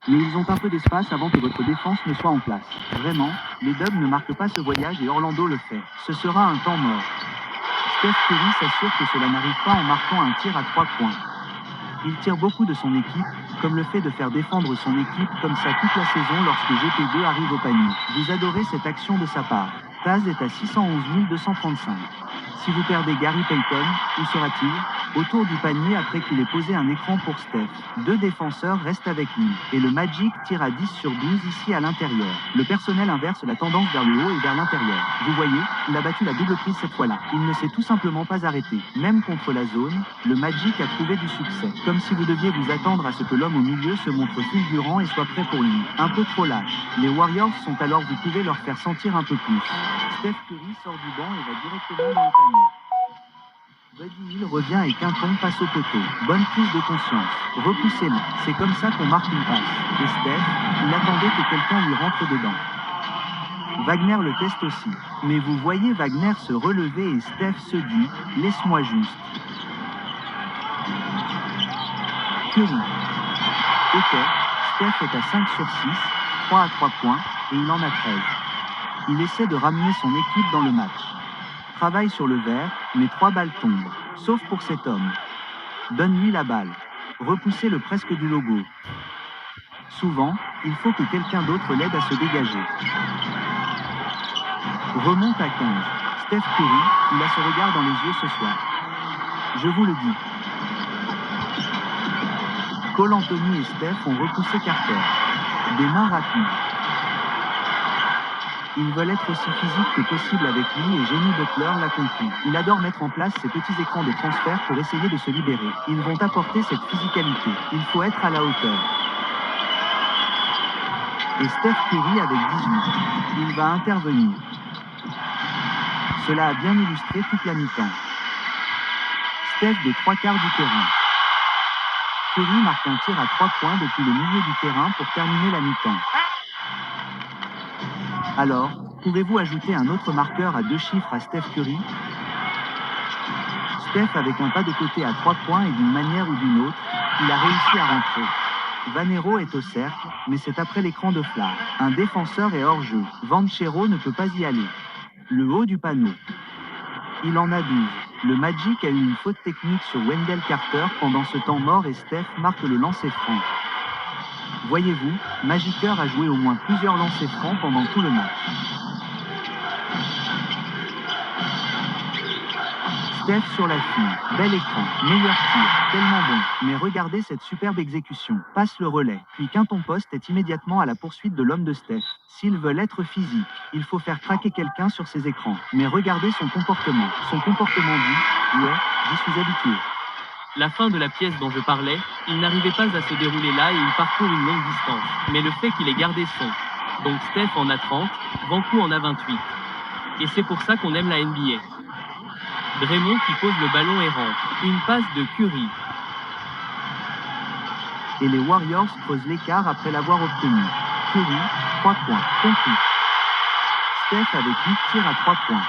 Mais ils ont un peu d'espace avant que votre défense ne soit en place. Vraiment, les Dubs ne marquent pas ce voyage et Orlando le fait. Ce sera un temps mort. Steph Curry s'assure que cela n'arrive pas en marquant un tir à 3 points. Il tire beaucoup de son équipe, comme le fait de faire défendre son équipe comme ça toute la saison lorsque GP2 arrive au panier. Vous adorez cette action de sa part. Taz est à 611 235. Si vous perdez Gary Payton, où sera-t-il? Autour du panier après qu'il ait posé un écran pour Steph. 2 défenseurs restent avec lui. Et le Magic tire à 10 sur 12 ici à l'intérieur. Le personnel inverse la tendance vers le haut et vers l'intérieur. Vous voyez, il a battu la double prise cette fois-là. Il ne s'est tout simplement pas arrêté. Même contre la zone, le Magic a trouvé du succès. Comme si vous deviez vous attendre à ce que l'homme au milieu se montre fulgurant et soit prêt pour lui. Un peu trop lâche. Les Warriors sont alors vous pouvez leur faire sentir un peu plus. Steph Curry sort du banc et va directement dans le panier. Buddy Hield revient et Quinton passe au poteau. Bonne prise de conscience. Repoussez-le. C'est comme ça qu'on marque une passe. Et Steph, il attendait que quelqu'un lui rentre dedans. Wagner le teste aussi. Mais vous voyez Wagner se relever et Steph se dit « Laisse-moi juste ». Curry. Ok, Steph est à 5 sur 6, 3 à 3 points, et il en a 13. Il essaie de ramener son équipe dans le match. Travaille sur le verre, mais 3 balles tombent. Sauf pour cet homme. Donne-lui la balle. Repoussez-le presque du logo. Souvent, il faut que quelqu'un d'autre l'aide à se dégager. Remonte à 15. Steph Curry, il a ce regard dans les yeux ce soir. Je vous le dis. Cole Anthony et Steph ont repoussé Carter. Des mains rapides. Ils veulent être aussi physiques que possible avec lui et Jimmy Butler l'a compris. Il adore mettre en place ces petits écrans de transfert pour essayer de se libérer. Ils vont apporter cette physicalité. Il faut être à la hauteur. Et Steph Curry avec 18. Il va intervenir. Cela a bien illustré toute la mi-temps. Steph des 3 quarts du terrain. Curry marque un tir à 3 points depuis le milieu du terrain pour terminer la mi-temps. Alors, pouvez-vous ajouter un autre marqueur à 2 chiffres à Steph Curry? Steph avec un pas de côté à 3 points et d'une manière ou d'une autre, il a réussi à rentrer. Vanero est au cercle, mais c'est après l'écran de Flair. Un défenseur est hors jeu. Banchero ne peut pas y aller. Le haut du panneau. Il en a 12. Le Magic a eu une faute technique sur Wendell Carter pendant ce temps mort et Steph marque le lancer franc. Voyez-vous, Magiker a joué au moins plusieurs lancers francs pendant tout le match. Steph sur la fille, bel écran, meilleur tir, tellement bon. Mais regardez cette superbe exécution. Passe le relais, puis Quinton Post est immédiatement à la poursuite de l'homme de Steph. S'ils veulent être physiques, il faut faire craquer quelqu'un sur ces écrans. Mais regardez son comportement. Son comportement dit « Ouais, j'y suis habitué ». La fin de la pièce dont je parlais, il n'arrivait pas à se dérouler là et il parcourt une longue distance. Mais le fait qu'il ait gardé son. Donc Steph en a 30, Vancouver en a 28. Et c'est pour ça qu'on aime la NBA. Draymond qui pose le ballon et rentre. Une passe de Curry. Et les Warriors creusent l'écart après l'avoir obtenu. Curry, 3 points, compris. Steph avec 8 tirs à 3 points.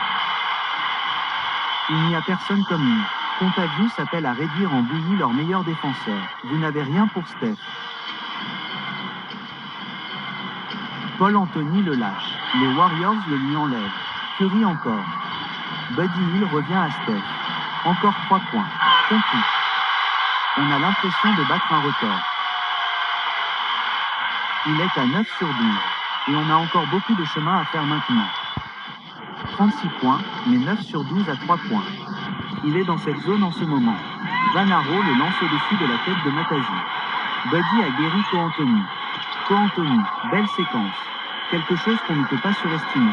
Il n'y a personne comme lui. Contavious s'appelle à réduire en bouillie leur meilleur défenseur. Vous n'avez rien pour Steph. Paul Anthony le lâche. Les Warriors le lui enlèvent. Curry encore. Buddy Hield revient à Steph. Encore 3 points. Compris. On a l'impression de battre un record. Il est à 9 sur 12. Et on a encore beaucoup de chemin à faire maintenant. 36 points, mais 9 sur 12 à 3 points. Il est dans cette zone en ce moment. Vanaro le lance au-dessus de la tête de Matazi. Buddy a guéri Anthony. Anthony, belle séquence. Quelque chose qu'on ne peut pas surestimer.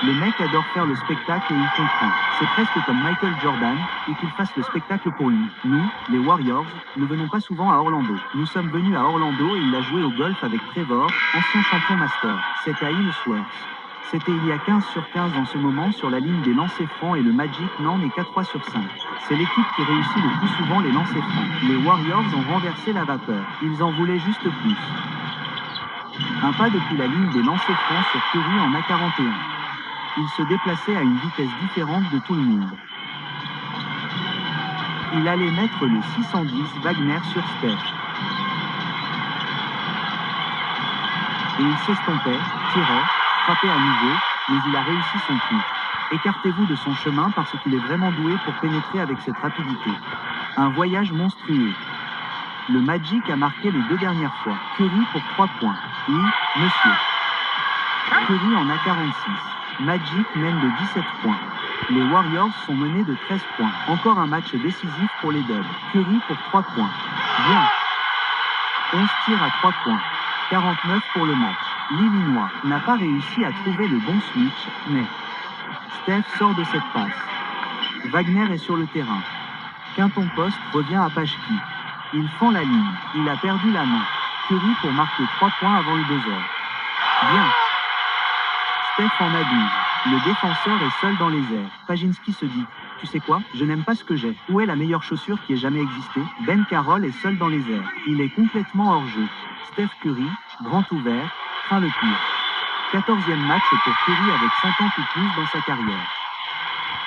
Le mec adore faire le spectacle et il comprend. C'est presque comme Michael Jordan, et qu'il fasse le spectacle pour lui. Nous, les Warriors, ne venons pas souvent à Orlando. Nous sommes venus à Orlando et il a joué au golf avec Trevor, ancien champion master. C'est à Hillsworth. C'était il y a 15 sur 15 en ce moment sur la ligne des lancers francs et le Magic n'en est qu'à 3 sur 5. C'est l'équipe qui réussit le plus souvent les lancers francs. Les Warriors ont renversé la vapeur. Ils en voulaient juste plus. Un pas depuis la ligne des lancers francs sur Curry en a 41. Il se déplaçait à une vitesse différente de tout le monde. Il allait mettre le 610 Wagner sur Steph. Et il s'estompait, tirait, frappait à nouveau, mais il a réussi son coup. Écartez-vous de son chemin parce qu'il est vraiment doué pour pénétrer avec cette rapidité. Un voyage monstrueux. Le Magic a marqué les 2 dernières fois. Curry pour 3 points. Oui, monsieur. Curry en a 46. Magic mène de 17 points. Les Warriors sont menés de 13 points. Encore un match décisif pour les Dubs. Curry pour 3 points. Bien. 11 tirs à 3 points. 49 pour le match. L'Illinois n'a pas réussi à trouver le bon switch, mais Steph sort de cette passe. Wagner est sur le terrain. Quinton Post revient à Pashki. Il fend la ligne. Il a perdu la main. Curry pour marquer 3 points avant le buzzer. Bien. Steph en a 12. Le défenseur est seul dans les airs. Paginski se dit « Tu sais quoi? Je n'aime pas ce que j'ai. Où est la meilleure chaussure qui ait jamais existé ?» Ben Carroll est seul dans les airs. Il est complètement hors jeu. Steph Curry, grand ouvert, craint le pire. 14e match pour Curry avec 50 ou plus dans sa carrière.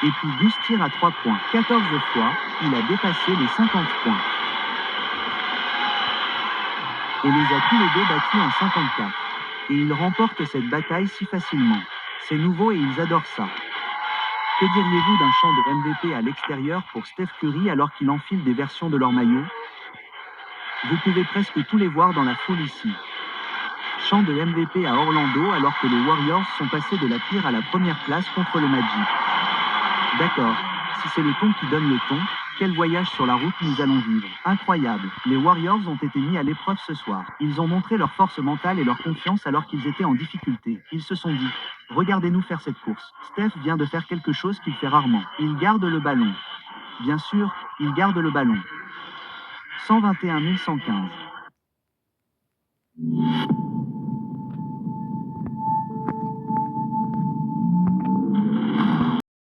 Et puis 12 tirs à 3 points. 14 fois, il a dépassé les 50 points. Et les a tous les deux battus en 54. Et il remporte cette bataille si facilement. C'est nouveau et ils adorent ça. Que diriez-vous d'un chant de MVP à l'extérieur pour Steph Curry alors qu'il enfile des versions de leur maillot? Vous pouvez presque tous les voir dans la foule ici. Chant de MVP à Orlando alors que les Warriors sont passés de la pire à la première place contre le Magic. D'accord, si c'est le ton qui donne le ton, quel voyage sur la route nous allons vivre. Incroyable, les Warriors ont été mis à l'épreuve ce soir. Ils ont montré leur force mentale et leur confiance alors qu'ils étaient en difficulté. Ils se sont dit, regardez-nous faire cette course. Steph vient de faire quelque chose qu'il fait rarement. Il garde le ballon. Bien sûr, il garde le ballon. 121 115.